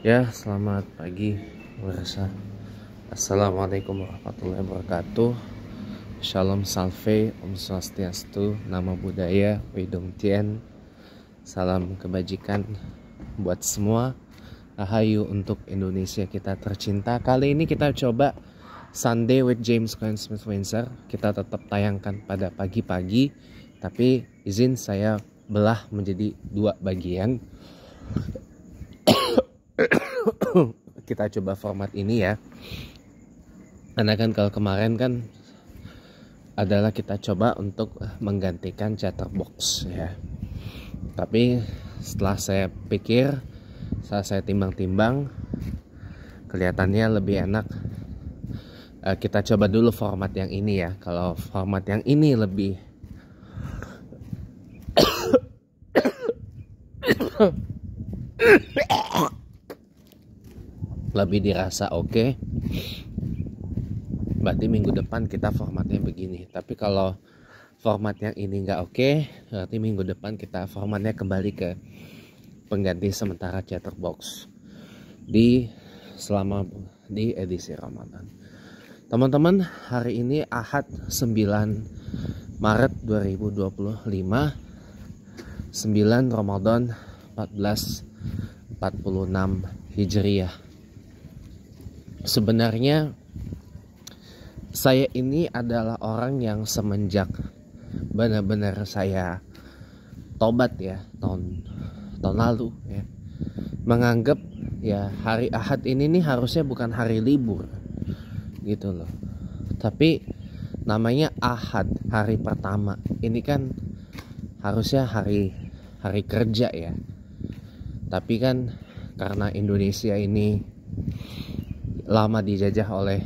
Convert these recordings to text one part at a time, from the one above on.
Ya, selamat pagi pemirsa. Assalamualaikum warahmatullahi wabarakatuh. Shalom Salve, Om Swastiastu, Namo Buddhaya, Widong Tien. Salam kebajikan buat semua. Rahayu untuk Indonesia kita tercinta. Kali ini kita coba Sunday with James Cline Smith Windsor. Kita tetap tayangkan pada pagi-pagi, tapi izin saya belah menjadi dua bagian. Kita coba format ini ya, karena kan kalau kemarin kan adalah kita coba untuk menggantikan chatterbox ya, tapi setelah saya pikir, setelah saya timbang-timbang, kelihatannya lebih enak kita coba dulu format yang ini ya. Kalau format yang ini lebih lebih dirasa oke, berarti minggu depan kita formatnya begini. Tapi kalau format yang ini nggak oke, berarti minggu depan kita formatnya kembali ke pengganti sementara chatterbox di edisi Ramadan. Teman-teman, hari ini Ahad 9 Maret 2025, 9 Ramadan 1446 Hijriah. Sebenarnya saya ini adalah orang yang semenjak benar-benar saya tobat ya, tahun lalu ya, menganggap ya hari Ahad ini nih harusnya bukan hari libur gitu loh. Tapi namanya Ahad, hari pertama. Ini kan harusnya hari kerja ya. Tapi kan karena Indonesia ini lama dijajah oleh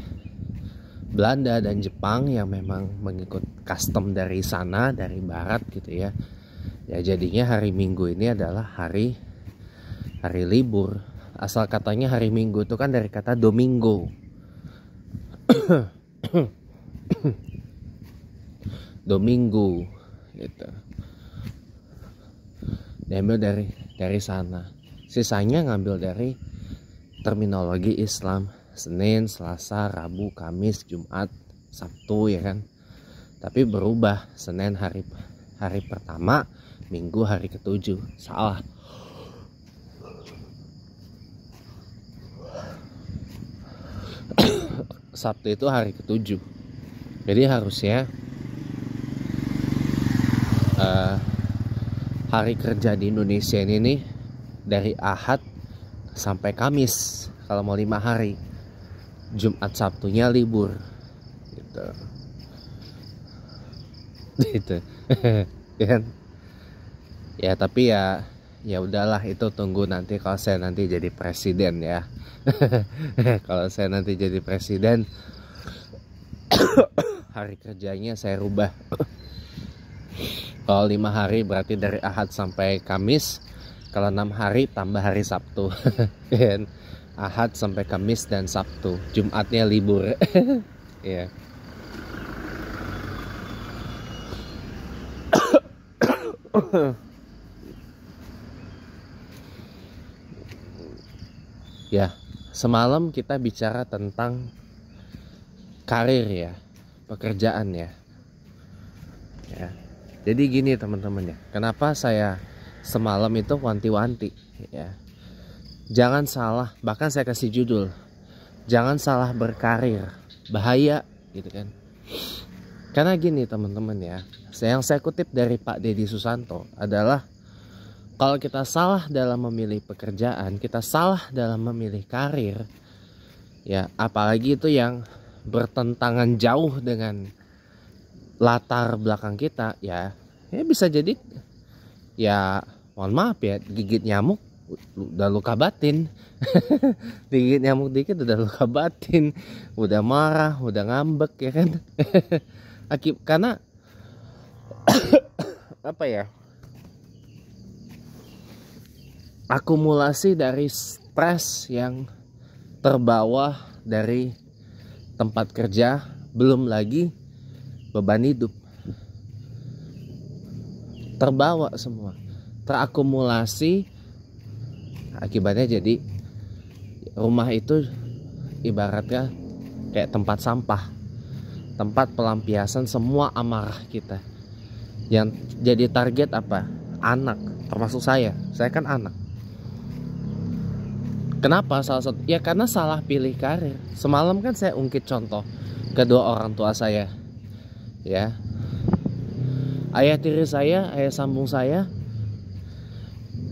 Belanda dan Jepang yang memang mengikut custom dari sana, dari barat gitu ya. Ya jadinya hari Minggu ini adalah hari libur. Asal katanya hari Minggu itu kan dari kata domingo. Domingo gitu. Diambil dari sana. Sisanya ngambil dari terminologi Islam. Senin, Selasa, Rabu, Kamis, Jumat, Sabtu ya kan. Tapi berubah, Senin hari pertama, Minggu hari ketujuh. Salah. Sabtu itu hari ketujuh. Jadi harusnya hari kerja di Indonesia ini nih dari Ahad sampai Kamis kalau mau 5 hari. Jumat Sabtunya libur gitu. Gitu. Kan? Ya tapi ya udahlah, itu tunggu nanti kalau saya nanti jadi presiden ya. Kalau saya nanti jadi presiden, hari kerjanya saya rubah. Kalau 5 hari berarti dari Ahad sampai Kamis. Kalau 6 hari tambah hari Sabtu. Kan? Ahad sampai Kamis dan Sabtu, Jumatnya libur. Ya. Ya, semalam kita bicara tentang karir ya, pekerjaan ya. Ya. Jadi gini teman-teman ya, kenapa saya semalam itu wanti-wanti ya. Jangan salah, bahkan saya kasih judul, jangan salah berkarir, bahaya gitu kan. Karena gini teman-teman ya, yang saya kutip dari Pak Deddy Susanto adalah kalau kita salah dalam memilih pekerjaan, kita salah dalam memilih karir ya, apalagi itu yang bertentangan jauh dengan latar belakang kita ya bisa jadi ya, mohon maaf ya, gigit nyamuk udah luka batin. Digigit nyamuk dikit udah luka batin, udah marah, udah ngambek ya kan. Karena apa ya, akumulasi dari stres yang terbawa dari tempat kerja, belum lagi beban hidup, terbawa semua, terakumulasi. Akibatnya jadi rumah itu ibaratnya kayak tempat sampah, tempat pelampiasan semua amarah kita. Yang jadi target apa? Anak, termasuk saya kan anak. Kenapa? Salah satu ya karena salah pilih karir. Semalam kan saya ungkit contoh kedua orang tua saya, ya. Ayah tiri saya, ayah sambung saya,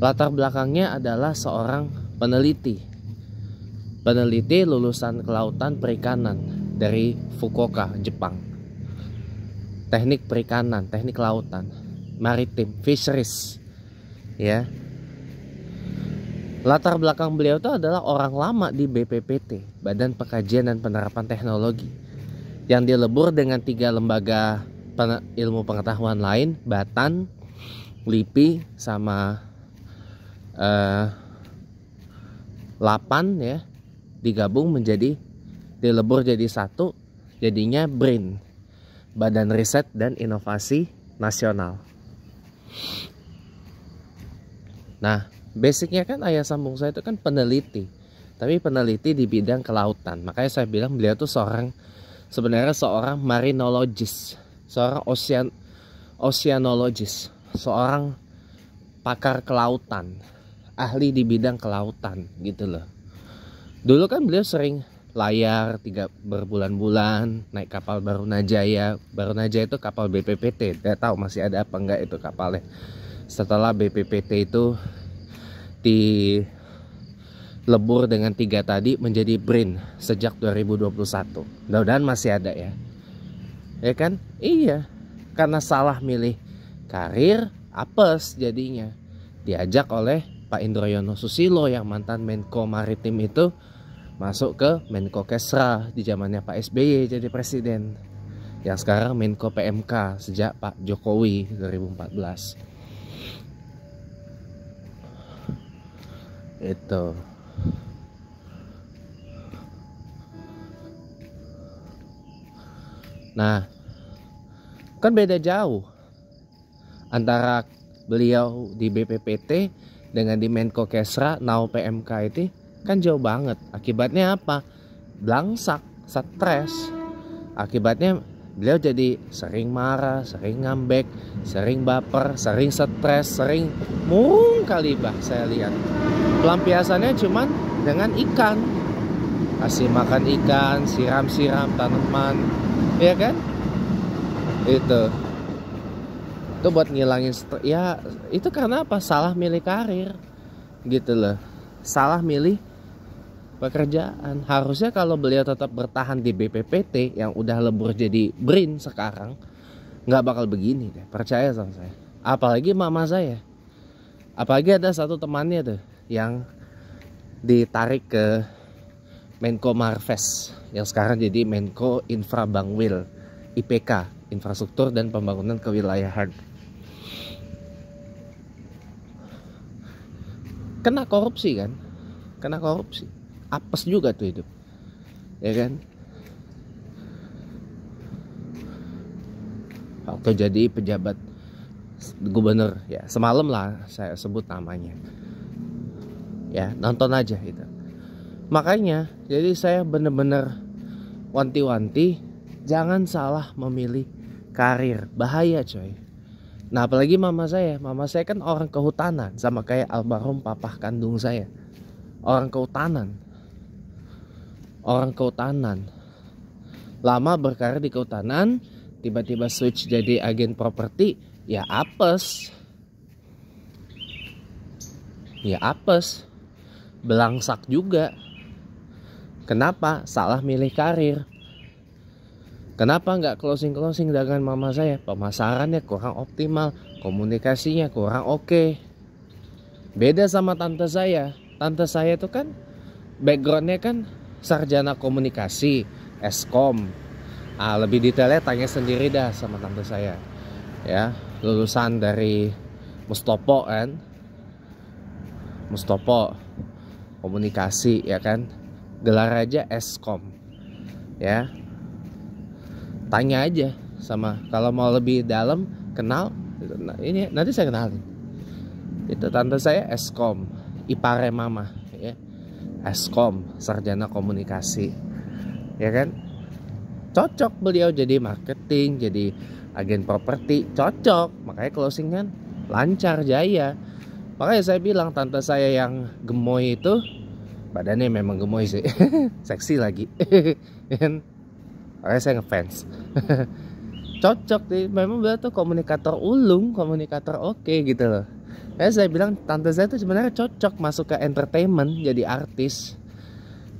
latar belakangnya adalah seorang peneliti lulusan kelautan perikanan dari Fukuoka, Jepang. Teknik perikanan, teknik lautan, maritim, fisheries, ya. Latar belakang beliau itu adalah orang lama di BPPT, Badan Pengkajian dan Penerapan Teknologi, yang dilebur dengan 3 lembaga ilmu pengetahuan lain, Batan, LIPI, sama Lapan, ya, digabung menjadi, dilebur jadi satu, jadinya BRIN, Badan Riset dan Inovasi Nasional. Nah, basicnya kan ayah sambung saya itu kan peneliti, tapi peneliti di bidang kelautan. Makanya saya bilang beliau tuh sebenarnya seorang marinologis, seorang oceanologis, seorang pakar kelautan, ahli di bidang kelautan gitu loh. Dulu kan beliau sering layar berbulan-bulan naik kapal Barunajaya. Barunajaya itu kapal BPPT, tidak tahu masih ada apa enggak itu kapalnya. Setelah BPPT itu dilebur dengan 3 tadi menjadi BRIN sejak 2021. Mudah-mudahan masih ada ya. Ya kan? Iya. Karena salah milih karir, apes jadinya. Diajak oleh Pak Indroyono Susilo yang mantan Menko Maritim itu masuk ke Menko Kesra di zamannya Pak SBY jadi presiden. Yang sekarang Menko PMK sejak Pak Jokowi 2014. Itu. Nah, kan beda jauh antara beliau di BPPT dengan di Menko Kesra, now PMK itu kan jauh banget. Akibatnya apa? Blangsak, stres. Akibatnya beliau jadi sering marah, sering ngambek, sering baper, sering stres, sering murung kali bah saya lihat. Pelampiasannya cuman dengan ikan. Kasih makan ikan, siram-siram tanaman, ya kan? Itu buat ngilangin ya, itu karena apa? Salah milih karir gitu loh. Salah milih pekerjaan. Harusnya kalau beliau tetap bertahan di BPPT yang udah lebur jadi BRIN sekarang, nggak bakal begini deh, percaya sama saya. Apalagi mama saya. Apalagi ada satu temannya tuh yang ditarik ke Menko Marves yang sekarang jadi Menko Infra Bangwil, IPK, Infrastruktur dan Pembangunan Kewilayahan. Kena korupsi kan? Kena korupsi. Apes juga tuh hidup. Ya kan? Waktu jadi pejabat gubernur, ya semalam lah saya sebut namanya. Ya, nonton aja gitu. Makanya jadi saya bener-bener wanti-wanti, jangan salah memilih karir, bahaya coy. Nah apalagi mama saya kan orang kehutanan, sama kayak almarhum papa kandung saya, orang kehutanan, lama berkarir di kehutanan, tiba-tiba switch jadi agen properti, ya apes, belangsak juga. Kenapa? Salah milih karir. Kenapa nggak closing dengan mama saya? Pemasarannya kurang optimal, komunikasinya kurang oke. Beda sama tante saya. Tante saya itu kan backgroundnya kan sarjana komunikasi, Eskom. Lebih detailnya tanya sendiri dah sama tante saya. Ya, lulusan dari Mustopo kan, Mustopo komunikasi ya kan, gelar aja Eskom. Ya. Tanya aja sama, kalau mau lebih dalam kenal, nah, ini nanti saya kenalin. Itu tante saya Eskom, ipare mama ya. Eskom, sarjana komunikasi, ya kan? Cocok beliau jadi marketing, jadi agen properti, cocok. Makanya closing kan lancar, jaya. Makanya saya bilang tante saya yang gemoy itu, badannya memang gemoy sih, seksi lagi. Makanya saya ngefans. Cocok nih, memang beliau tuh komunikator ulung, komunikator oke gitu loh. Saya bilang tante saya tuh sebenarnya cocok masuk ke entertainment, jadi artis,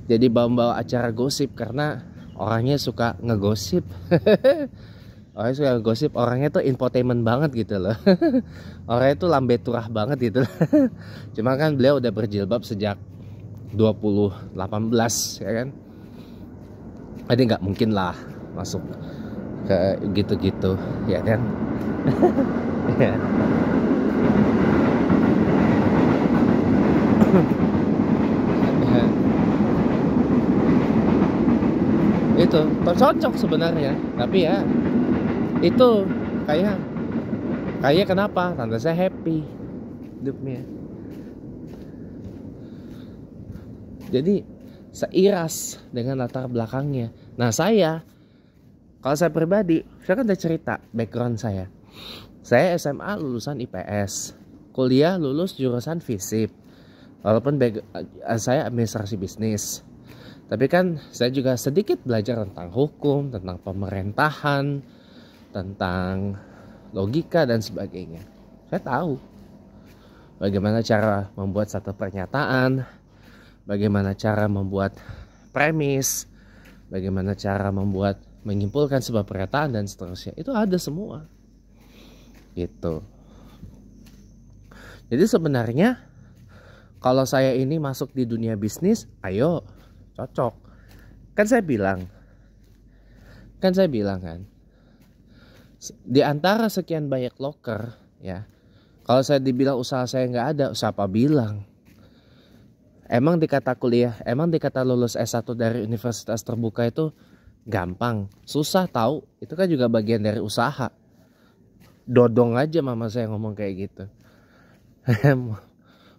jadi bawa-bawa acara gosip karena orangnya suka ngegosip. Orangnya suka ngegosip, orangnya tuh infotainment banget gitu loh. Orangnya tuh lambe turah banget gitu. Cuma kan beliau udah berjilbab sejak 2018 ya kan. Jadi nggak mungkin lah masuk ke gitu-gitu ya kan. Itu cocok sebenarnya, tapi ya itu kayak kenapa tante saya happy hidupnya, jadi seiras dengan latar belakangnya. Nah kalau saya pribadi, saya kan udah cerita background saya SMA lulusan IPS, kuliah lulus jurusan FISIP, walaupun saya administrasi bisnis. Tapi kan saya juga sedikit belajar tentang hukum, tentang pemerintahan, tentang logika dan sebagainya. Saya tahu bagaimana cara membuat satu pernyataan, bagaimana cara membuat premis, bagaimana cara menyimpulkan sebuah pernyataan dan seterusnya. Itu ada semua. Gitu. Jadi sebenarnya kalau saya ini masuk di dunia bisnis, ayo cocok. Kan saya bilang kan, di antara sekian banyak loker ya, kalau saya dibilang usaha saya nggak ada, siapa bilang? Emang dikata kuliah, emang dikata lulus S1 dari universitas terbuka itu gampang? Susah tahu. Itu kan juga bagian dari usaha. Dodong aja mama saya ngomong kayak gitu.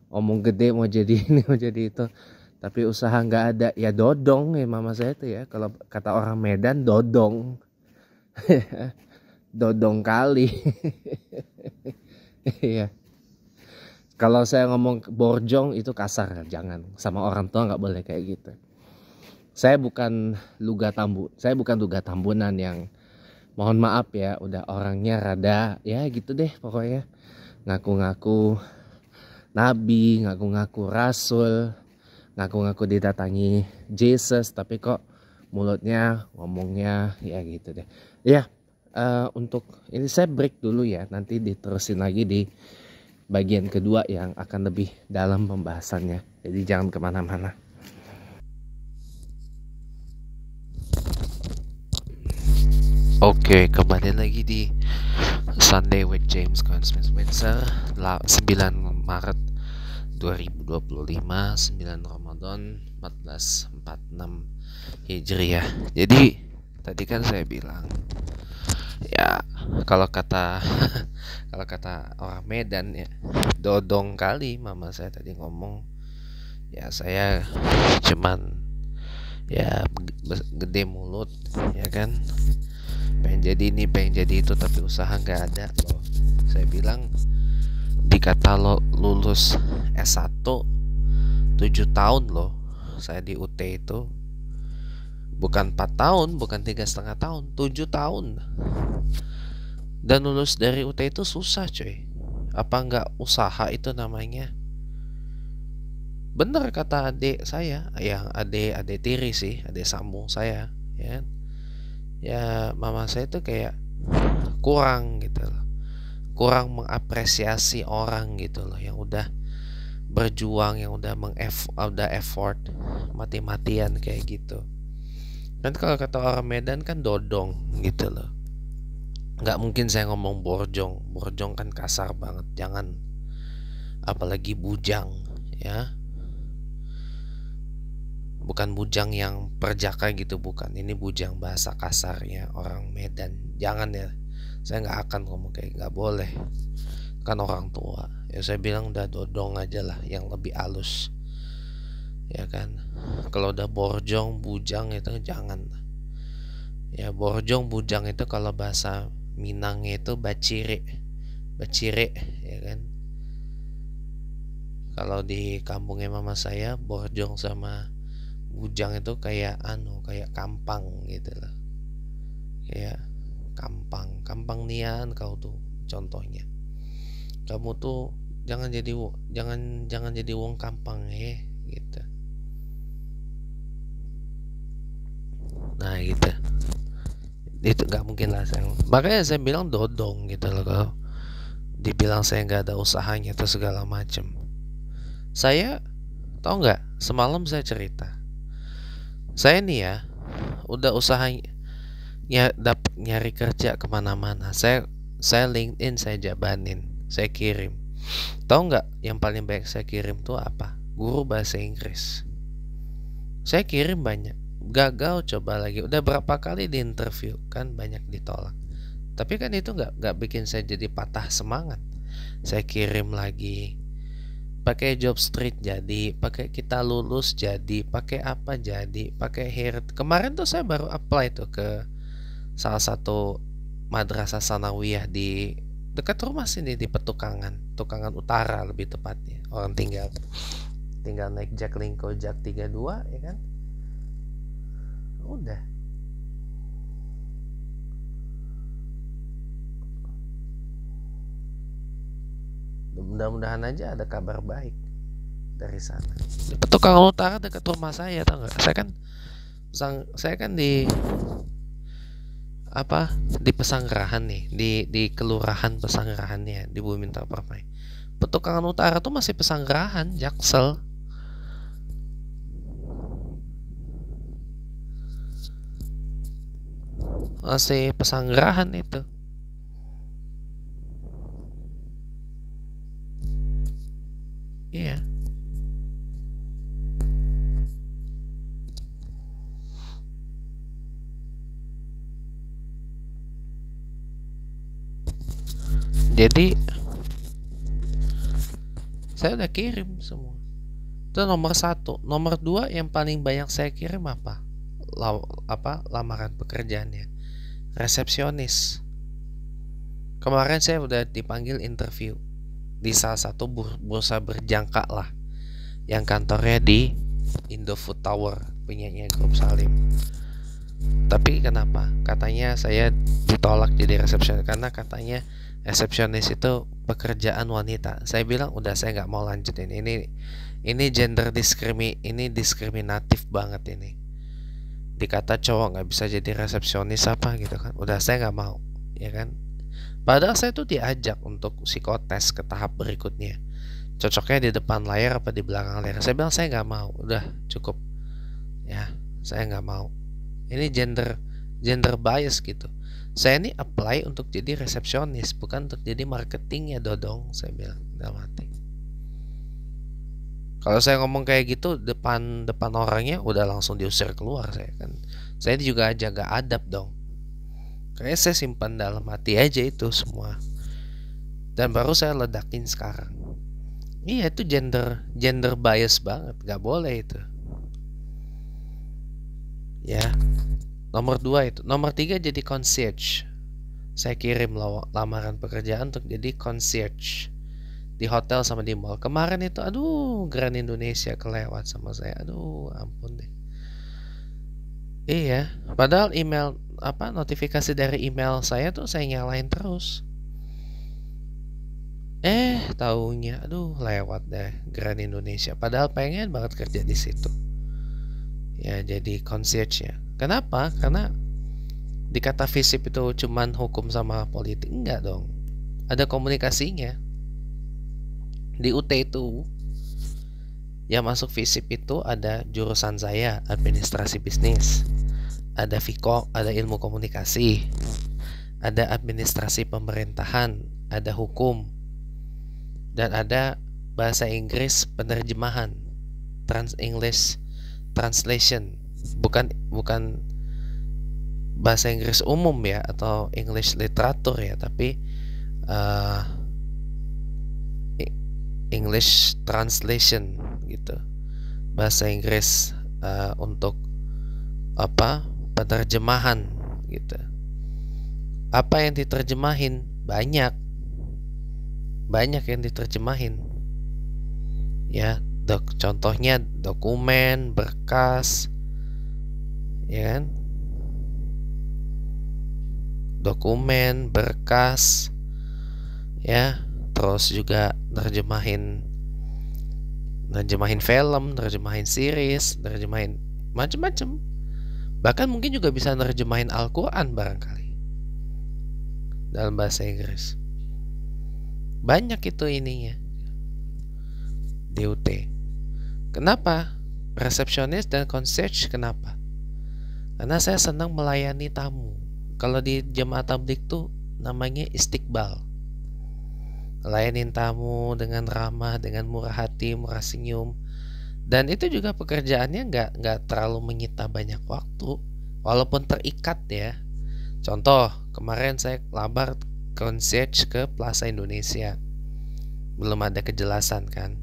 Ngomong gede mau jadi ini mau jadi itu, tapi usaha nggak ada, ya dodong ya mama saya itu ya. Kalau kata orang Medan, dodong. Dodong kali. Iya. Kalau saya ngomong borjong itu kasar, jangan, sama orang tua nggak boleh kayak gitu. Saya bukan luga tambunan yang, mohon maaf ya, udah orangnya rada ya gitu deh pokoknya, ngaku-ngaku nabi, ngaku-ngaku rasul, ngaku-ngaku didatangi Jesus, tapi kok mulutnya ngomongnya ya gitu deh. Ya, untuk ini saya break dulu ya, nanti diterusin lagi di bagian kedua yang akan lebih dalam pembahasannya. Jadi jangan kemana-mana. Oke, kembali lagi di Sunday with James Consmith Windsor, 9 Maret 2025, 9 Ramadan 1446 Hijriah. Jadi tadi kan saya bilang ya, kalau kata orang Medan ya, dodong kali mama saya tadi ngomong. Ya saya cuman ya gede mulut ya kan, pengen jadi ini pengen jadi itu, tapi usaha nggak ada loh. Saya bilang dikata lo lulus S1 7 tahun loh, saya di UT itu bukan 4 tahun, bukan 3,5 tahun, 7 tahun. Dan lulus dari UT itu susah coy. Apa nggak usaha itu namanya? Bener kata adik saya, yang adik tiri sih, adik sambung saya ya. Ya mama saya tuh kayak kurang gitu loh, kurang mengapresiasi orang gitu loh, yang udah berjuang, yang udah effort mati-matian kayak gitu. Dan kalau kata orang Medan kan dodong gitu loh. Nggak mungkin saya ngomong borjong kan kasar banget, jangan, apalagi bujang ya, bukan bujang yang perjaka gitu, bukan, ini bujang bahasa kasarnya orang Medan, jangan ya. Saya nggak akan ngomong kayak, nggak boleh, kan orang tua ya. Saya bilang udah dodong aja lah, yang lebih halus ya kan. Kalau udah borjong bujang itu jangan ya. Borjong bujang itu kalau bahasa Minangnya itu bacire ya kan. Kalau di kampungnya mama saya, borjong sama bujang itu kayak kayak kampang gitu loh. Kayak kampang nian kau tuh contohnya. Kamu tuh jangan jadi wong kampang gitu. Nah gitu. Itu nggak mungkin lah saya. Makanya saya bilang dodong gitu loh kalau dibilang saya nggak ada usahanya atau segala macem. Saya tahu nggak, semalam saya cerita. Saya nih ya udah usahanya dapat nyari kerja kemana-mana. Saya LinkedIn saya jabanin, saya kirim. Tahu nggak yang paling banyak saya kirim tuh apa? Guru bahasa Inggris. Saya kirim banyak. Gagal coba lagi. Udah berapa kali di interview kan banyak ditolak. Tapi kan itu nggak bikin saya jadi patah semangat. Saya kirim lagi. Pakai job street jadi, pakai kita lulus jadi, pakai apa jadi, pakai HIRT. Kemarin tuh saya baru apply tuh ke salah satu madrasah sanawiyah di dekat rumah sini di Petukangan Utara lebih tepatnya. Orang tinggal naik Jaklingko Jak 32 ya kan. Udah. Mudah-mudahan aja ada kabar baik dari sana. Di Petukangan Utara dekat rumah saya, tau nggak? Saya kan di Pesanggerahan nih, di kelurahan Pesanggerahannya di Bumintar Permai. Petukangan Utara tuh masih Pesanggerahan, Jaksel. Masih Pesanggerahan itu. Iya. Jadi saya udah kirim semua. Itu nomor 1. Nomor 2 yang paling banyak saya kirim apa? Lamaran pekerjaannya. Resepsionis. Kemarin saya udah dipanggil interview di salah satu bursa berjangka lah, yang kantornya di Indofood Tower, punyanya Grup Salim. Tapi kenapa? Katanya saya ditolak jadi resepsionis karena katanya resepsionis itu pekerjaan wanita. Saya bilang udah, saya nggak mau lanjutin ini diskriminatif banget ini. Dikata cowok nggak bisa jadi resepsionis apa gitu kan. Udah, saya nggak mau, ya kan. Padahal saya tuh diajak untuk psikotes ke tahap berikutnya. Cocoknya di depan layar apa di belakang layar. Saya bilang saya nggak mau, udah cukup. Ya, saya nggak mau. Ini gender bias gitu. Saya ini apply untuk jadi resepsionis, bukan untuk jadi marketingnya, dodong. Saya bilang, udah mati. Kalau saya ngomong kayak gitu depan orangnya, udah langsung diusir keluar saya kan. Saya juga jaga adab dong. Kayaknya saya simpan dalam hati aja itu semua. Dan baru saya ledakin sekarang. Iya, itu gender bias banget, gak boleh itu. Ya. Nomor 2 itu. Nomor 3 jadi concierge. Saya kirim lamaran pekerjaan untuk jadi concierge di hotel sama di mall. Kemarin itu Grand Indonesia kelewat sama saya. Ampun deh. Iya, padahal notifikasi dari email saya tuh saya nyalain terus. Taunya lewat deh Grand Indonesia. Padahal pengen banget kerja di situ. Ya, jadi concierge ya. Kenapa? Karena dikata FISIP itu cuman hukum sama politik. Enggak dong. Ada komunikasinya. Di UT itu yang masuk FISIP itu ada jurusan saya, administrasi bisnis. Ada Viko, ada ilmu komunikasi. Ada administrasi pemerintahan, ada hukum. Dan ada bahasa Inggris penerjemahan, English translation. Bukan bahasa Inggris umum ya, atau English literatur ya, tapi English translation gitu. bahasa Inggris untuk penerjemahan gitu. Apa yang diterjemahin? Banyak yang diterjemahin ya. Contohnya dokumen, berkas, ya kan? Dokumen, berkas, ya. Terus juga nerjemahin film, nerjemahin series, nerjemahin macam-macam. Bahkan mungkin juga bisa nerjemahin Al-Quran barangkali dalam bahasa Inggris. Banyak itu ininya DUT. Kenapa? Resepsionis dan concierge kenapa? Karena saya senang melayani tamu. Kalau di jemaah tabligh tuh namanya istiqbal. Layanin tamu dengan ramah, dengan murah hati, murah senyum. Dan itu juga pekerjaannya nggak terlalu menyita banyak waktu, walaupun terikat ya. Contoh, kemarin saya lamar concierge ke Plaza Indonesia. Belum ada kejelasan kan.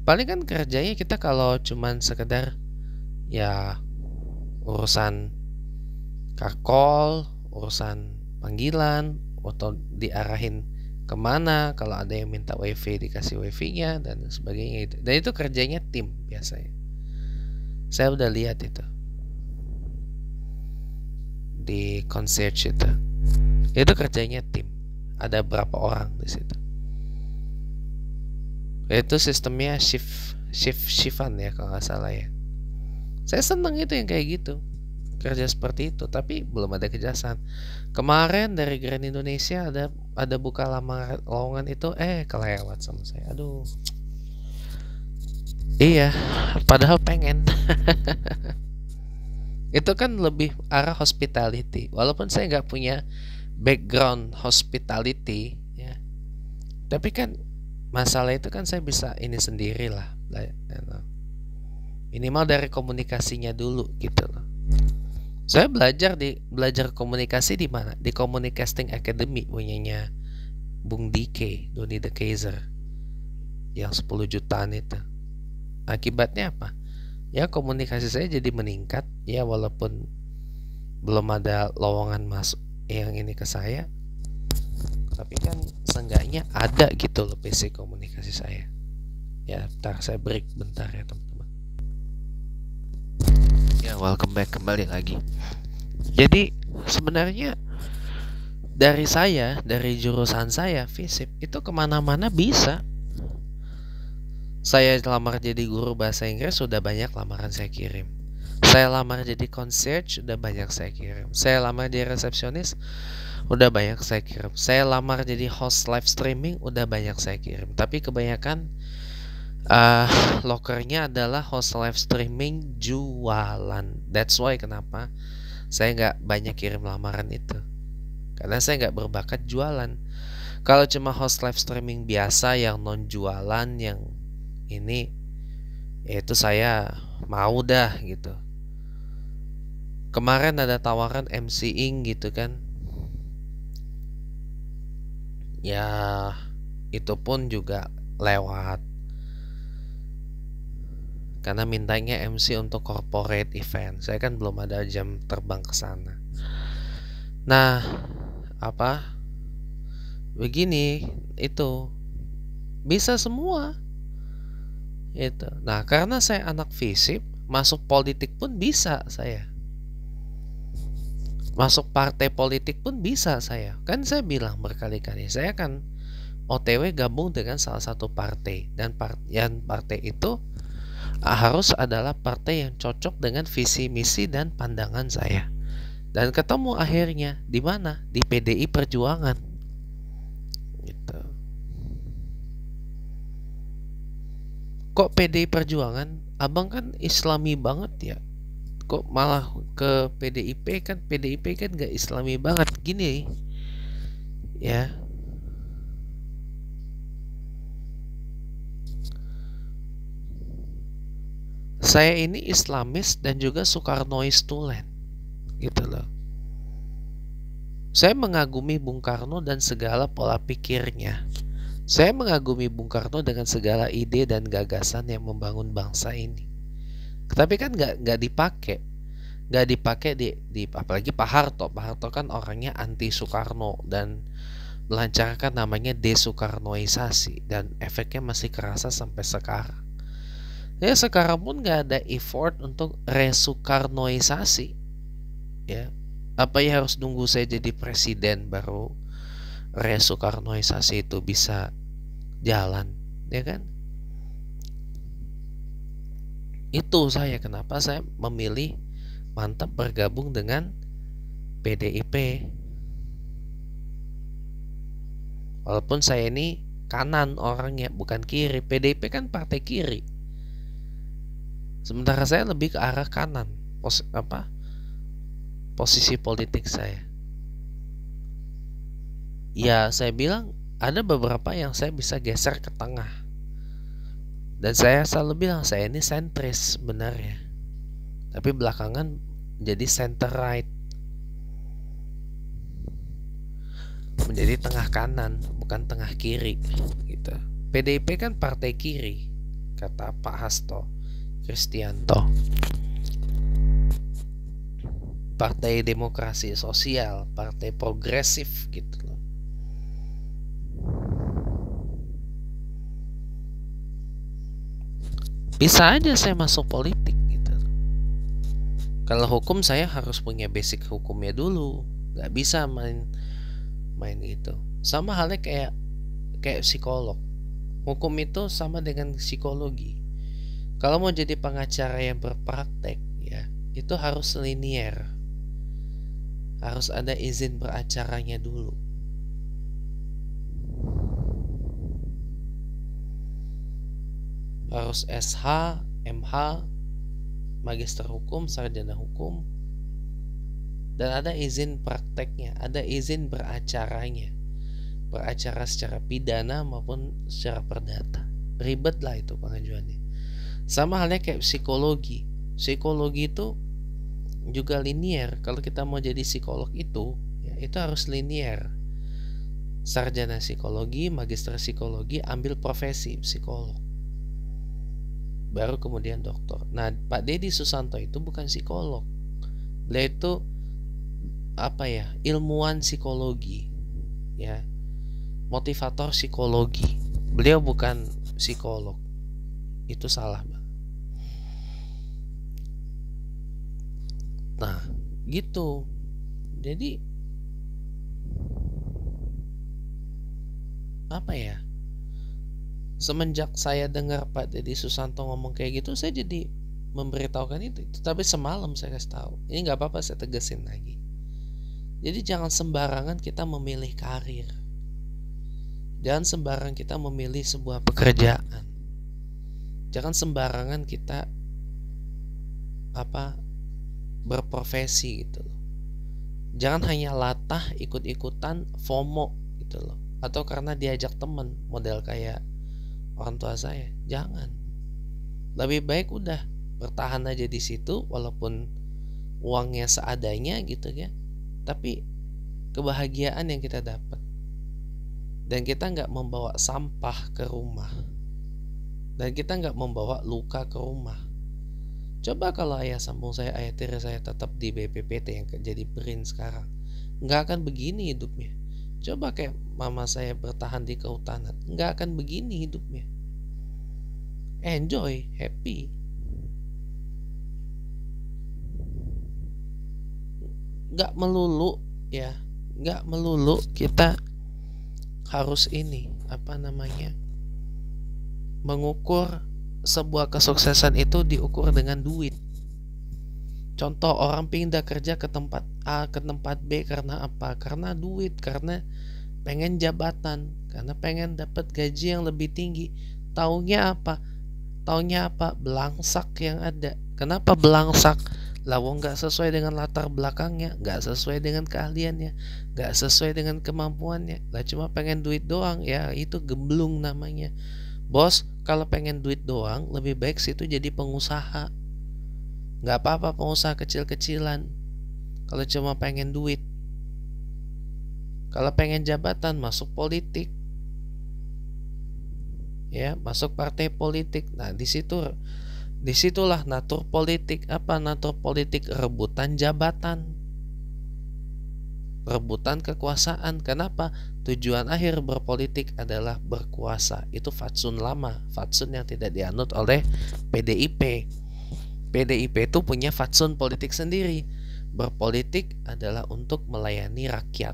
Paling kan kerjanya kita kalau cuman sekedar ya urusan karkol, urusan panggilan, atau diarahin kemana, kalau ada yang minta wifi dikasih wifi-nya dan sebagainya itu. Dan itu kerjanya tim biasanya. Saya udah lihat itu di concierge itu kerjanya tim. Ada berapa orang di situ. Itu sistemnya shiftan ya kalau nggak salah ya. Saya seneng itu yang kayak gitu, kerja seperti itu. Tapi belum ada kejelasan. Kemarin dari Grand Indonesia ada buka lowongan itu, kelewat sama saya. Aduh. Iya, padahal pengen. Itu kan lebih arah hospitality. Walaupun saya nggak punya background hospitality ya, tapi kan masalah itu kan saya bisa ini sendiri lah, minimal dari komunikasinya dulu gitu loh. Saya belajar komunikasi di mana? Di Communicasting Academy punyanya Bung Doni de Kaiser yang 10 jutaan itu. Akibatnya apa? Ya komunikasi saya jadi meningkat ya, walaupun belum ada lowongan masuk yang ini ke saya, tapi kan seenggaknya ada gitu loh basic komunikasi saya. Ya, bentar saya break bentar ya teman-teman. Ya, welcome back kembali lagi. Jadi sebenarnya dari jurusan saya FISIP itu kemana-mana bisa. Saya lamar jadi guru bahasa Inggris, sudah banyak lamaran saya kirim. Saya lamar jadi concierge, udah banyak saya kirim. Saya lamar jadi resepsionis, udah banyak saya kirim. Saya lamar jadi host live streaming, udah banyak saya kirim. Tapi kebanyakan lokernya adalah host live streaming jualan. That's why kenapa saya nggak banyak kirim lamaran itu, karena saya nggak berbakat jualan. Kalau cuma host live streaming biasa yang non jualan, yang ini itu saya mau dah gitu. Kemarin ada tawaran MCing gitu kan. Ya itu pun juga lewat, karena mintanya MC untuk corporate event. Saya kan belum ada jam terbang ke sana. Nah, begini itu bisa semua itu. Nah, karena saya anak FISIP, masuk politik pun bisa saya. Masuk partai politik pun bisa saya. Kan saya bilang berkali-kali, saya kan OTW gabung dengan salah satu partai, dan partai itu harus adalah partai yang cocok dengan visi misi dan pandangan saya. Dan ketemu akhirnya di mana? Di PDI Perjuangan. Gitu. Kok PDI Perjuangan? Abang kan Islami banget ya. Kok malah ke PDIP? Kan PDIP kan gak Islami banget. Gini ya, saya ini Islamis dan juga Soekarnois tulen gitu loh. Saya mengagumi Bung Karno dan segala pola pikirnya. Saya mengagumi Bung Karno dengan segala ide dan gagasan yang membangun bangsa ini. Tapi kan nggak dipakai di apalagi Pak Harto. Pak Harto kan orangnya anti Soekarno dan melancarkan namanya desoekarnoisasi, dan efeknya masih kerasa sampai sekarang. Ya sekarang pun nggak ada effort untuk resoekarnoisasi. Ya, apa ya harus nunggu saya jadi presiden baru resoekarnoisasi itu bisa jalan, ya kan? Itu kenapa saya memilih mantap bergabung dengan PDIP. Walaupun saya ini kanan orangnya, bukan kiri. PDIP kan partai kiri. Sementara saya lebih ke arah kanan. Posisi politik saya. Ya, saya bilang ada beberapa yang saya bisa geser ke tengah. Dan saya selalu bilang saya ini sentris sebenarnya. Tapi belakangan jadi center right. Menjadi tengah kanan, bukan tengah kiri gitu. PDIP kan partai kiri, kata Pak Hasto Kristianto. Partai demokrasi sosial, partai progresif gitu loh. Bisa aja saya masuk politik gitu. Kalau hukum saya harus punya basic hukumnya dulu. Gak bisa main itu. Sama halnya kayak psikolog. Hukum itu sama dengan psikologi. Kalau mau jadi pengacara yang berpraktek, ya itu harus linier. Harus ada izin beracaranya dulu. Harus SH, MH, Magister Hukum, Sarjana Hukum. Dan ada izin prakteknya, ada izin beracaranya. Beracara secara pidana maupun secara perdata. Ribet lah itu pengajuannya. Sama halnya kayak psikologi. Psikologi itu juga linier. Kalau kita mau jadi psikolog itu, ya, itu harus linier. Sarjana psikologi, magister psikologi, ambil profesi psikolog. Baru kemudian doktor. Nah, Pak Deddy Susanto itu bukan psikolog. Beliau itu ilmuwan psikologi, ya, motivator psikologi. Beliau bukan psikolog. Itu salah, Bang. Nah, gitu. Jadi semenjak saya dengar Pak Deddy Susanto ngomong kayak gitu, saya jadi memberitahukan itu. Tapi semalam saya kasih tahu. Ini nggak apa-apa, saya tegesin lagi. Jadi jangan sembarangan kita memilih karir. Jangan sembarangan kita memilih sebuah pekerjaan. Jangan sembarangan kita berprofesi gitu loh. Jangan hanya latah ikut-ikutan FOMO gitu loh. Atau karena diajak teman, model kayak orang tua saya. Jangan. Lebih baik udah bertahan aja di situ walaupun uangnya seadanya gitu ya. Tapi kebahagiaan yang kita dapat, dan kita nggak membawa sampah ke rumah, dan kita nggak membawa luka ke rumah. Coba kalau ayah sambung saya, ayah tiri saya tetap di BPPT yang jadi BRIN sekarang, nggak akan begini hidupnya. Coba kayak mama saya bertahan di kehutanan, nggak akan begini hidupnya. Enjoy, happy. Nggak melulu kita harus mengukur sebuah kesuksesan itu diukur dengan duit. Contoh, orang pindah kerja ke tempat A ke tempat B karena apa? Karena duit, karena pengen jabatan, karena pengen dapat gaji yang lebih tinggi. Taunya apa? Belangsak yang ada. Kenapa belangsak? Lawang gak sesuai dengan latar belakangnya, gak sesuai dengan keahliannya, gak sesuai dengan kemampuannya. Lah cuma pengen duit doang, ya itu gemblung namanya. Bos, kalau pengen duit doang, lebih baik situ jadi pengusaha. Gak apa-apa pengusaha kecil-kecilan kalau cuma pengen duit. Kalau pengen jabatan, masuk politik. ya, masuk partai politik. Nah, disitulah natur politik. Apa natur politik? Rebutan jabatan, rebutan kekuasaan. Kenapa? Tujuan akhir berpolitik adalah berkuasa. Itu fatsun lama, fatsun yang tidak dianut oleh PDIP. PDIP itu punya fatsun politik sendiri. Berpolitik adalah untuk melayani rakyat.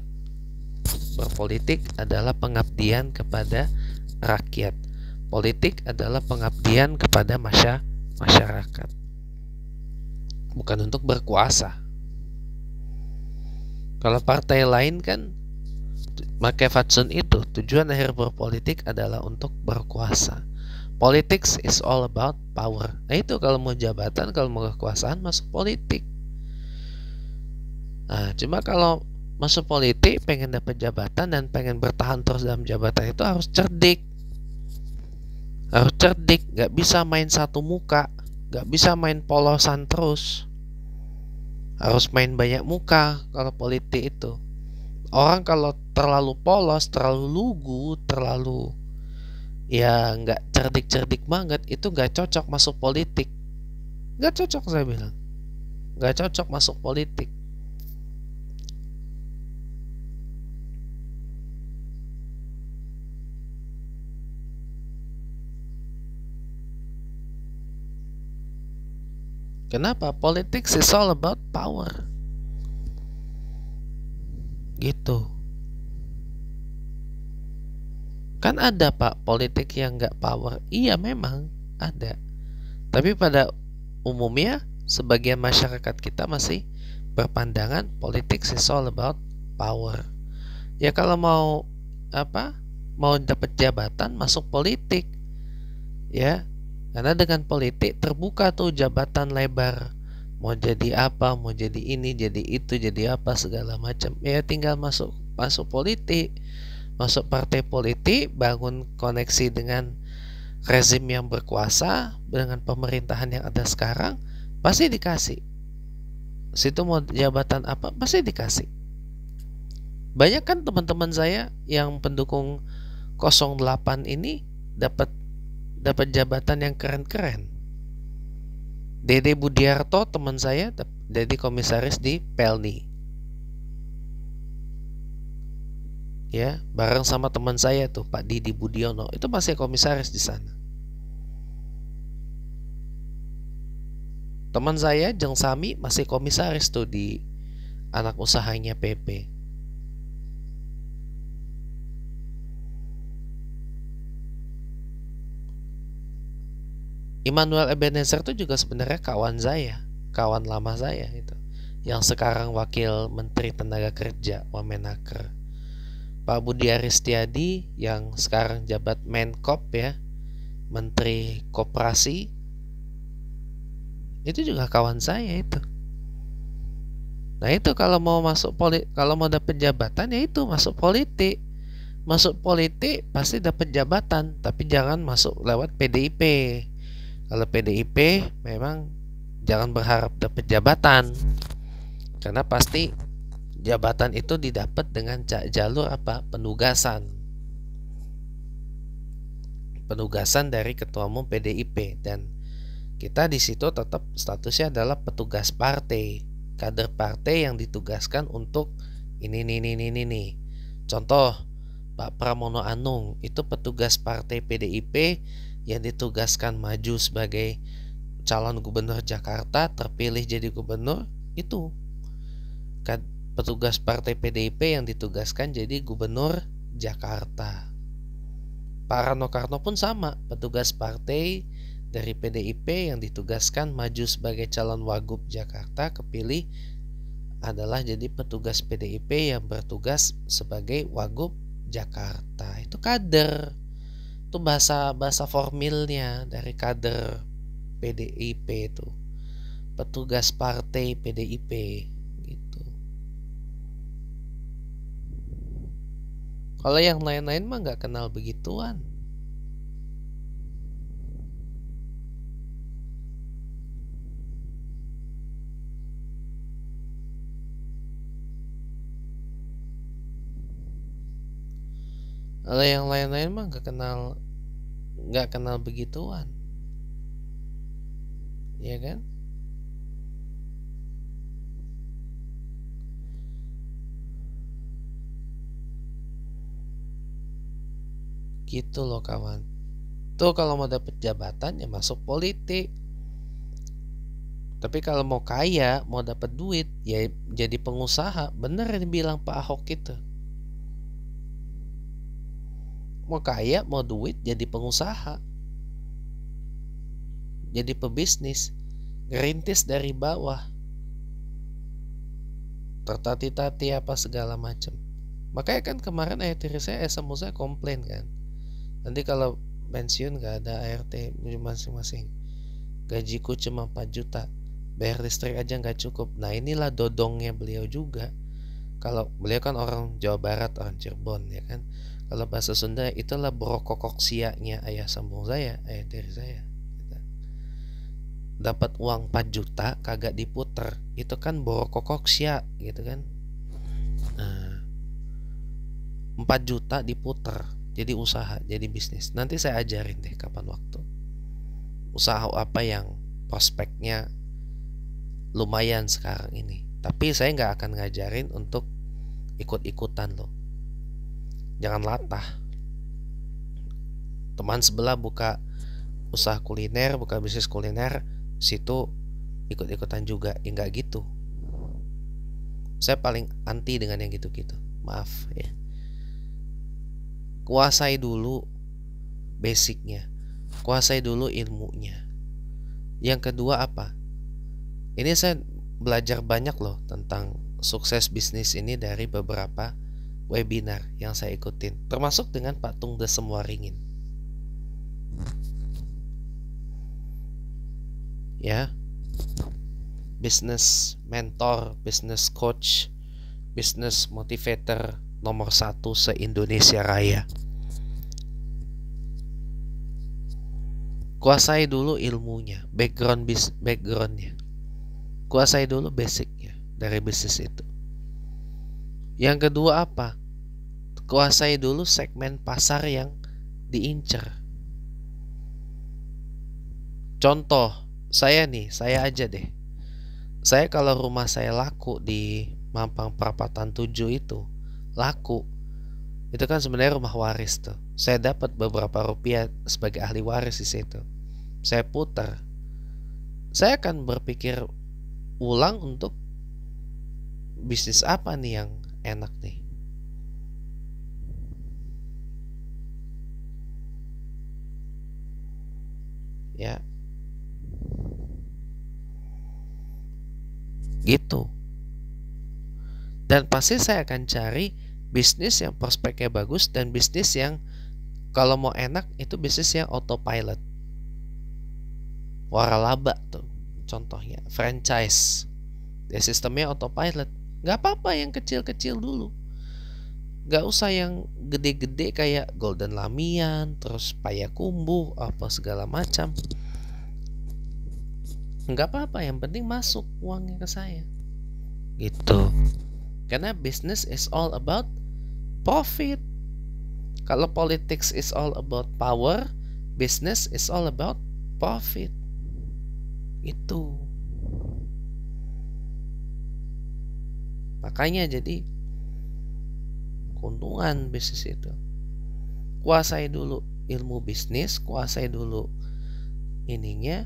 Berpolitik adalah pengabdian kepada rakyat. Politik adalah pengabdian kepada masyarakat, bukan untuk berkuasa. Kalau partai lain kan pakai fatsun itu, tujuan akhir berpolitik adalah untuk berkuasa. Politics is all about power. Nah itu kalau mau jabatan, kalau mau kekuasaan masuk politik. Nah cuma kalau masuk politik pengen dapat jabatan dan pengen bertahan terus dalam jabatan itu harus cerdik. Harus cerdik, gak bisa main satu muka, gak bisa main polosan terus. Harus main banyak muka kalau politik itu. Orang kalau terlalu polos, terlalu lugu, terlalu ya nggak cerdik-cerdik banget, itu nggak cocok masuk politik. Nggak cocok, saya bilang. Nggak cocok masuk politik. Kenapa? Politics is all about power. Gitu. Kan ada Pak politik yang nggak power. Iya memang ada. Tapi pada umumnya sebagian masyarakat kita masih berpandangan politics is all about power. Ya kalau mau mau dapat jabatan masuk politik, ya. Karena dengan politik terbuka tuh jabatan lebar. Mau jadi apa, mau jadi ini, jadi itu, jadi apa segala macam. Ya tinggal masuk politik, masuk partai politik, bangun koneksi dengan rezim yang berkuasa, dengan pemerintahan yang ada sekarang, pasti dikasih. Situ mau jabatan apa, pasti dikasih. Banyak kan teman-teman saya yang pendukung 08 ini dapat jabatan yang keren-keren. Dede Budiarto teman saya jadi komisaris di Pelni. Ya, bareng sama teman saya tuh Pak Didi Budiono, itu masih komisaris di sana. Teman saya Jeng Sami masih komisaris tuh di anak usahanya PP. Immanuel Ebenezer itu juga sebenarnya kawan saya, kawan lama saya itu, yang sekarang wakil Menteri Tenaga Kerja Wamenaker. Pak Budi Aristiadi yang sekarang jabat Menkop ya, Menteri Koperasi, itu juga kawan saya itu. Nah itu kalau mau masuk kalau mau dapat jabatan ya itu masuk politik. Masuk politik pasti dapat jabatan, tapi jangan masuk lewat PDIP. Kalau PDIP memang jangan berharap dapat jabatan, karena pasti jabatan itu didapat dengan jalur penugasan dari ketua umum PDIP, dan kita di situ tetap statusnya adalah petugas partai, kader partai yang ditugaskan untuk ini. Contoh Pak Pramono Anung itu petugas partai PDIP yang ditugaskan maju sebagai calon gubernur Jakarta, terpilih jadi gubernur, itu kan petugas partai PDIP yang ditugaskan jadi gubernur Jakarta. Pak Rano Karno pun sama, petugas partai dari PDIP yang ditugaskan maju sebagai calon wagub Jakarta, kepilih adalah jadi petugas PDIP yang bertugas sebagai wagub Jakarta. Itu kader. Itu bahasa formilnya dari kader PDIP itu, petugas partai PDIP gitu. Kalau yang lain-lain mah nggak kenal begituan. Kalau yang lain-lain mah nggak kenal nggak kenal begituan, ya kan? Gitu loh kawan. Tuh kalau mau dapet jabatan ya masuk politik. Tapi kalau mau kaya, mau dapat duit, ya jadi pengusaha. Bener yang dibilang Pak Ahok itu. Mau kaya, mau duit, jadi pengusaha. Jadi pebisnis. Ngerintis dari bawah. Tertati-tati apa segala macam. Makanya kan kemarin ayah tiri saya, sama saya komplain kan. Nanti kalau pensiun gak ada ART masing-masing. Gajiku cuma 4 juta. Bayar listrik aja nggak cukup. Nah inilah dodongnya beliau juga. Kalau beliau kan orang Jawa Barat, orang Cirebon ya kan. Kalau bahasa Sunda itulah brokokoksianya ayah sambung saya, ayah tiri saya. Dapat uang 4 juta kagak diputer, itu kan borokokoksia gitu kan. Nah, 4 juta diputer, jadi usaha, jadi bisnis. Nanti saya ajarin deh kapan waktu. Usaha apa yang prospeknya lumayan sekarang ini. Tapi saya nggak akan ngajarin untuk ikut-ikutan loh. Jangan latah. Teman sebelah buka usaha kuliner, buka bisnis kuliner, situ ikut-ikutan juga. Ya nggak gitu. Saya paling anti dengan yang gitu-gitu. Maaf ya. Kuasai dulu basicnya. Kuasai dulu ilmunya. Yang kedua apa? Ini saya belajar banyak loh tentang sukses bisnis ini dari beberapa webinar yang saya ikutin, termasuk dengan Pak Tung Desemwaringin. Ya, business mentor, business coach, business motivator nomor 1 se-Indonesia Raya. Kuasai dulu ilmunya, backgroundnya. Kuasai dulu basicnya dari bisnis itu. Yang kedua apa? Kuasai dulu segmen pasar yang diincar. Contoh, saya aja deh. Saya kalau rumah saya laku di Mampang Perapatan 7 itu, laku. Itu kan sebenarnya rumah waris tuh. Saya dapat beberapa rupiah sebagai ahli waris di situ. Saya putar. Saya akan berpikir ulang untuk bisnis apa nih yang enak nih. Ya. Gitu. Dan pasti saya akan cari bisnis yang prospeknya bagus dan bisnis yang kalau mau enak itu bisnis yang autopilot. Waralaba tuh contohnya, franchise. Ya sistemnya autopilot. Gak apa-apa yang kecil-kecil dulu. Gak usah yang gede-gede kayak Golden Lamian, terus Payakumbuh, apa segala macam. Gak apa-apa, yang penting masuk uangnya ke saya. Gitu. Karena business is all about profit. Kalau politics is all about power, business is all about profit. Itu. Makanya jadi keuntungan bisnis itu. Kuasai dulu ilmu bisnis, kuasai dulu ininya.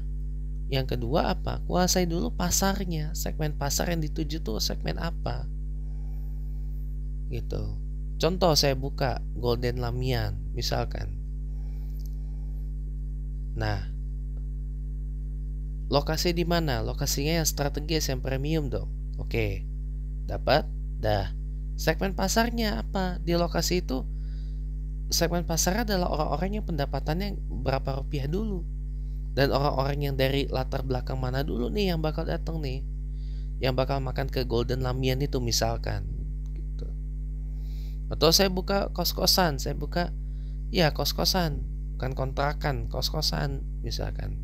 Yang kedua apa? Kuasai dulu pasarnya. Segmen pasar yang dituju tuh segmen apa? Gitu. Contoh saya buka Golden Lamian misalkan. Nah, lokasi di mana? Lokasinya yang strategis, yang premium dong. Oke. Dapat? Dah. Segmen pasarnya apa? Di lokasi itu segmen pasarnya adalah orang-orang yang pendapatannya berapa rupiah dulu. Dan orang-orang yang dari latar belakang mana dulu nih yang bakal datang nih. Yang bakal makan ke Golden Lamian itu misalkan. Gitu. Atau saya buka kos-kosan, saya buka ya kos-kosan, bukan kontrakan, kos-kosan misalkan.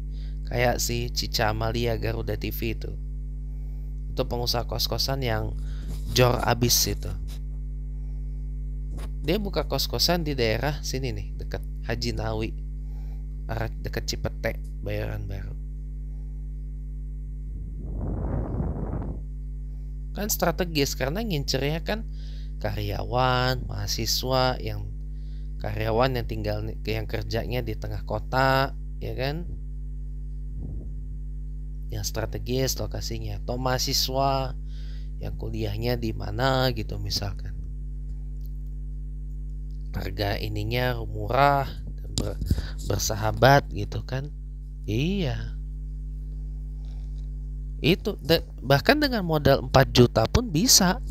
Kayak si Cica Amalia Garuda TV itu pengusaha kos-kosan yang jor abis itu. Dia buka kos-kosan di daerah sini nih, dekat Haji Nawi. arah dekat Cipete, Bayoran Baru. Kan strategis karena ngincernya kan karyawan, mahasiswa yang tinggal yang kerjanya di tengah kota, ya kan? Yang strategis lokasinya, atau mahasiswa yang kuliahnya di mana gitu misalkan. Harga ininya murah, bersahabat gitu kan. Iya. Itu bahkan dengan modal 4 juta pun bisa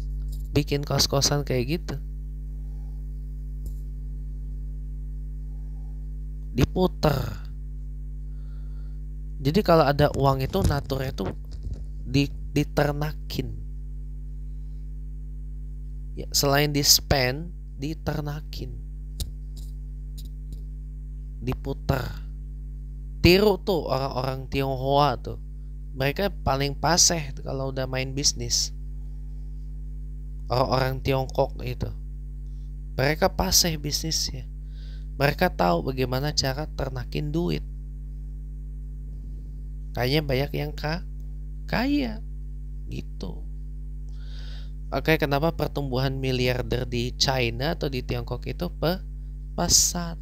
bikin kos-kosan kayak gitu. Diputer. Jadi kalau ada uang itu naturnya tuh diternakin. Ya, selain di spend, diternakin. Diputer. Tiru tuh orang-orang Tionghoa tuh. Mereka paling paseh kalau udah main bisnis. Orang-orang Tiongkok itu. Mereka paseh bisnisnya. Mereka tahu bagaimana cara ternakin duit. Kayaknya banyak yang kaya gitu. Oke, kenapa pertumbuhan miliarder di China atau di Tiongkok itu pesat?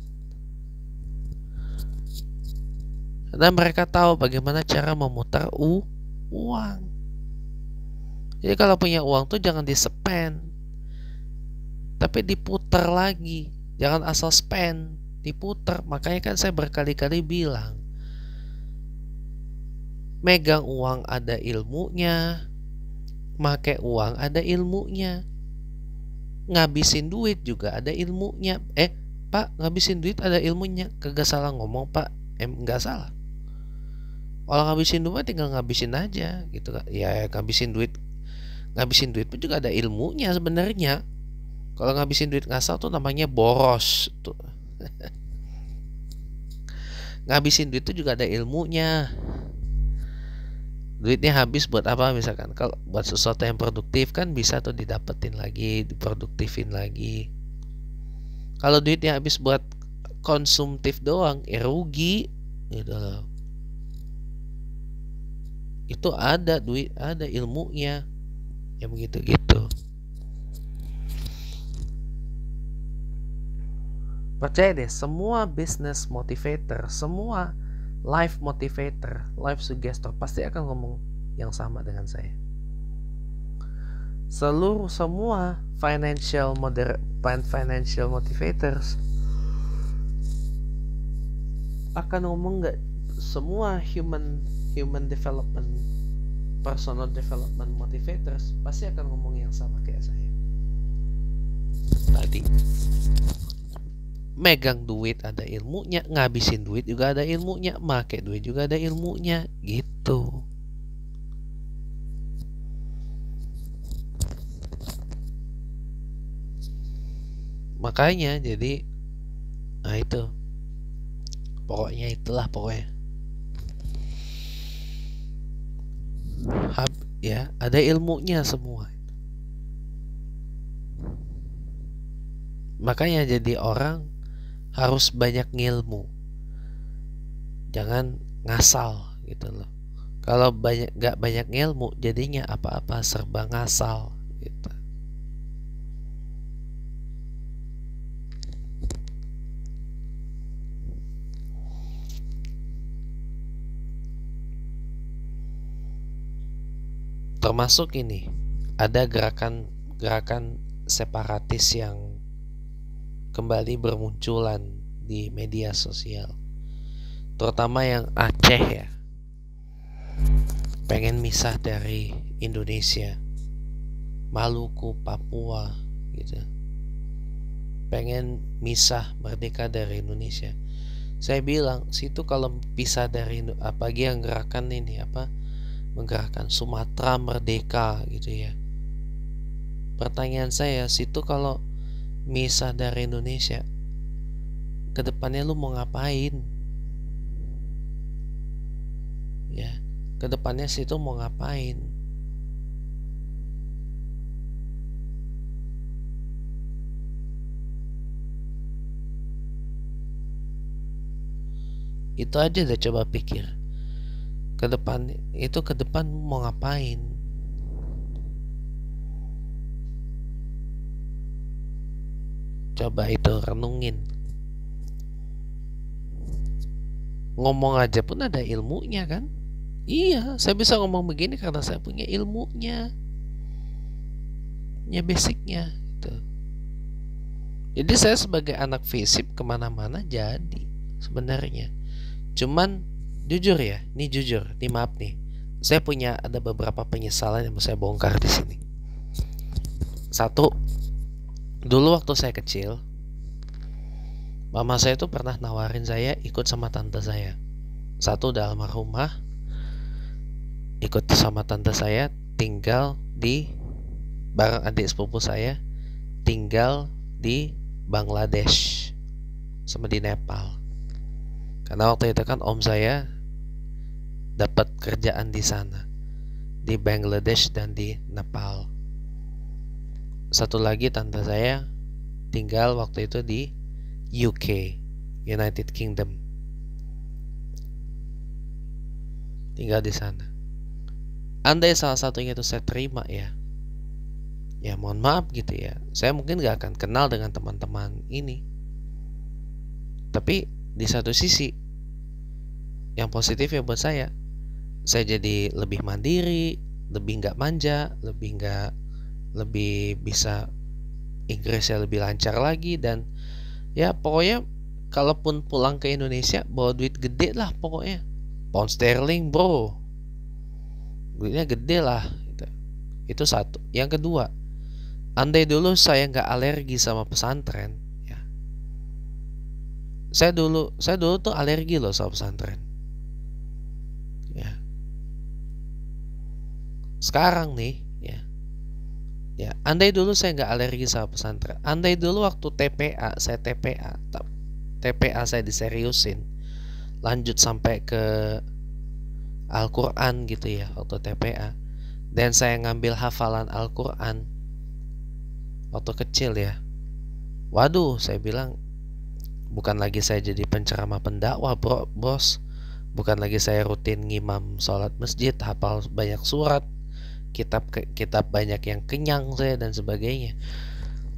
Karena mereka tahu bagaimana cara memutar uang. Jadi kalau punya uang tuh jangan di-spend, tapi diputar lagi. Jangan asal spend, diputar. Makanya kan saya berkali-kali bilang, megang uang ada ilmunya, make uang ada ilmunya, ngabisin duit juga ada ilmunya. Pak, ngabisin duit ada ilmunya. Kagak salah ngomong, Pak. Nggak salah. Kalau ngabisin duit tinggal ngabisin aja gitu kan. Ya ngabisin duit pun juga ada ilmunya sebenarnya. Kalau ngabisin duit ngasal tuh namanya boros tuh. Ngabisin duit tuh juga ada ilmunya. Duitnya habis buat apa misalkan? Kalau buat sesuatu yang produktif kan bisa tuh didapetin lagi, diproduktifin lagi. Kalau duitnya habis buat konsumtif doang, rugi gitu loh. Itu ada duit, ada ilmunya. Ya begitu-gitu. Percaya deh, semua business motivator, semua life motivator, life suggestor pasti akan ngomong yang sama dengan saya. Semua financial motivators akan ngomong nggak, semua human development, personal development motivators pasti akan ngomong yang sama kayak saya tadi. Megang duit ada ilmunya, ngabisin duit juga ada ilmunya, make duit juga ada ilmunya gitu. Makanya jadi itu pokoknya itulah pokoknya ya ada ilmunya semua. Makanya jadi orang harus banyak ngilmu, jangan ngasal gitu loh. Kalau gak banyak ngilmu jadinya apa-apa serba ngasal gitu. Termasuk ini ada gerakan separatis yang kembali bermunculan di media sosial, terutama yang Aceh ya, pengen misah dari Indonesia, Maluku, Papua gitu, pengen misah merdeka dari Indonesia. Saya bilang situ kalau pisah dari apalagi yang gerakan ini menggerakkan Sumatera merdeka gitu ya. Pertanyaan saya, situ kalau misah dari Indonesia, kedepannya lu mau ngapain? Ya, kedepannya situ mau ngapain? Itu aja deh, coba pikir ke depan, itu ke depan mau ngapain. Coba itu renungin. Ngomong aja pun ada ilmunya kan. Iya, saya bisa ngomong begini karena saya punya ilmunya, basicnya gitu. Jadi saya sebagai anak FISIP kemana-mana jadi sebenarnya. Cuman jujur ya, nih maaf nih, saya punya ada beberapa penyesalan yang mau saya bongkar di sini. Satu, dulu waktu saya kecil, mama saya tuh pernah nawarin saya ikut sama tante saya. Satu udah almarhumah, ikut sama tante saya tinggal di bareng adik sepupu saya, tinggal di Bangladesh sama di Nepal. Karena waktu itu kan om saya dapat kerjaan di sana, di Bangladesh dan di Nepal. Satu lagi tante saya tinggal waktu itu di UK, United Kingdom. Tinggal di sana. Andai salah satunya itu saya terima ya mohon maaf gitu ya, saya mungkin gak akan kenal dengan teman-teman ini. Tapi di satu sisi yang positif ya buat saya jadi lebih mandiri, lebih gak manja, lebih bisa Inggrisnya lebih lancar lagi. Dan ya pokoknya kalaupun pulang ke Indonesia bawa duit gede lah, pokoknya pound sterling bro, duitnya gede lah gitu. Itu satu. Yang kedua, andai dulu saya nggak alergi sama pesantren ya, saya dulu tuh alergi loh sama pesantren ya. Sekarang nih ya andai dulu saya nggak alergi sama pesantren, andai dulu waktu TPA saya diseriusin lanjut sampai ke Al-Quran gitu ya waktu TPA, dan saya ngambil hafalan Al-Quran waktu kecil ya, waduh, saya bilang bukan lagi saya jadi penceramah pendakwah bos, bukan lagi saya rutin ngimam sholat masjid, hafal banyak surat, kitab banyak yang kenyang saya dan sebagainya.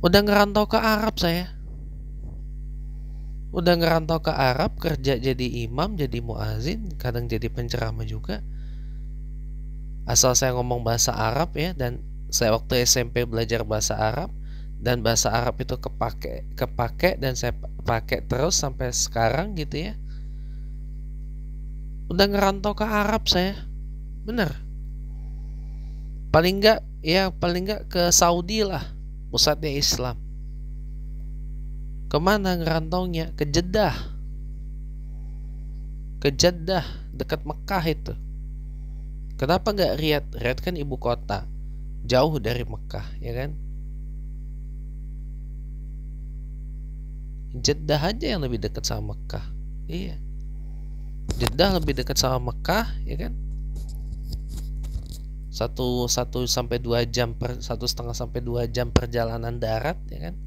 Udah ngerantau ke Arab saya, kerja jadi imam, jadi muazin, kadang jadi penceramah juga, asal saya ngomong bahasa Arab ya. Dan saya waktu SMP belajar bahasa Arab, dan bahasa Arab itu kepake dan saya pakai terus sampai sekarang gitu ya. Udah ngerantau ke Arab saya, bener. Paling enggak ke Saudi lah, pusatnya Islam. Kemana ngerantaunya? Ke Jeddah dekat Mekah itu. Kenapa nggak Riyadh? Riyadh kan ibu kota, jauh dari Mekah ya kan. Jeddah aja yang lebih dekat sama Mekah. Iya, Jeddah lebih dekat sama Mekah ya kan. 1,5 sampai 2 jam perjalanan darat ya kan.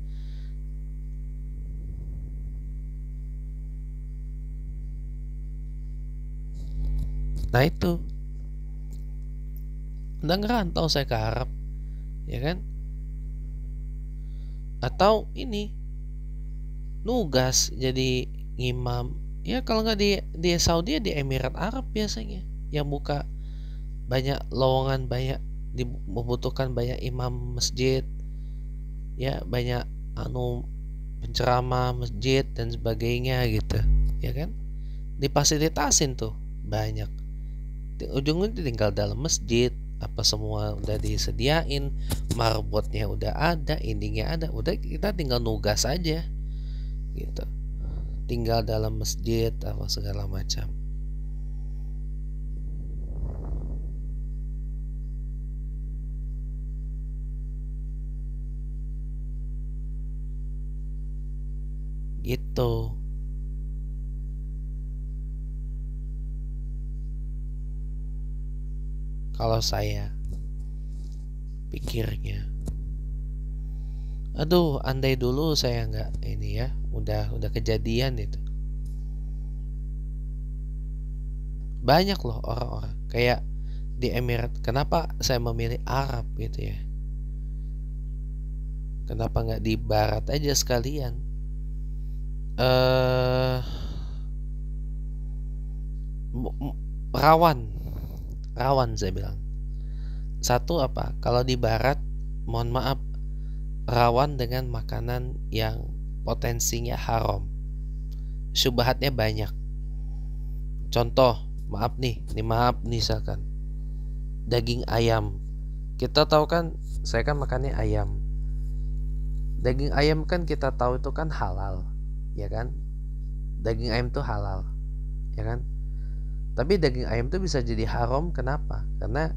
Nah itu udah ngerantau saya ke Arab ya kan. Atau ini nugas jadi ngimam ya, kalau nggak di Saudi ya di Emirat Arab biasanya, yang buka banyak lowongan, membutuhkan banyak imam masjid ya, banyak penceramah masjid dan sebagainya gitu ya kan. Difasilitasin tuh banyak, ujungnya tinggal dalam masjid apa semua udah disediain, marbotnya udah ada, ininya ada, udah kita tinggal nugas aja gitu, tinggal dalam masjid apa segala macam. Gitu. Kalau saya pikirnya, aduh, andai dulu saya nggak ini ya, udah kejadian itu. Banyak loh orang-orang kayak di Emirat. Kenapa saya memilih Arab gitu ya? Kenapa nggak di Barat aja sekalian? Rawan saya bilang. Satu apa? Kalau di Barat, mohon maaf, rawan dengan makanan yang potensinya haram. Syubhatnya banyak. Contoh, maaf nih misalkan daging ayam. Kita tahu kan, saya kan makannya ayam. Daging ayam kan kita tahu itu kan halal, ya kan? Daging ayam itu halal, ya kan? Tapi daging ayam itu bisa jadi haram, kenapa? Karena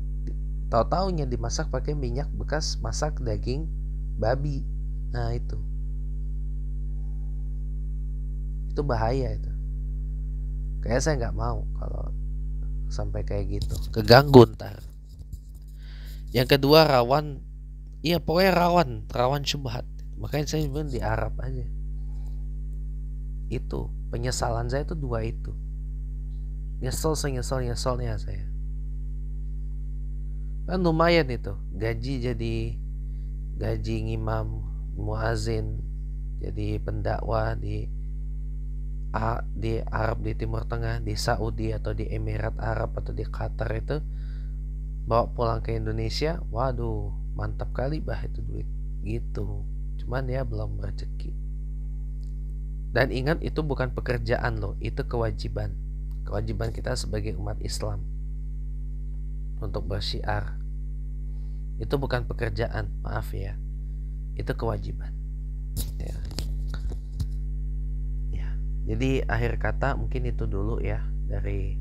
tahu-taunya dimasak pakai minyak bekas masak daging babi. Nah itu bahaya itu. Kayak saya nggak mau kalau sampai kayak gitu, keganggu ntar. Yang kedua rawan, iya pokoknya rawan syubhat. Makanya saya bilang di Arab aja. Itu penyesalan saya itu dua itu. Nyeselnya saya. Kan lumayan itu, gaji ngimam, muazin, jadi pendakwah di Arab, di Timur Tengah, di Saudi atau di Emirat Arab atau di Qatar itu, bawa pulang ke Indonesia, waduh mantap kali bah itu duit gitu. Cuman ya belum rezeki. Dan ingat, itu bukan pekerjaan loh, itu kewajiban kita sebagai umat Islam untuk bersyiar. Itu bukan pekerjaan, maaf ya, itu kewajiban ya. Jadi akhir kata mungkin itu dulu ya dari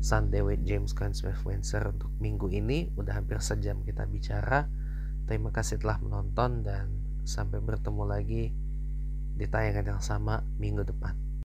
Sunday with James Influencer untuk minggu ini. Udah hampir sejam kita bicara. Terima kasih telah menonton dan sampai bertemu lagi di tayangan yang sama minggu depan.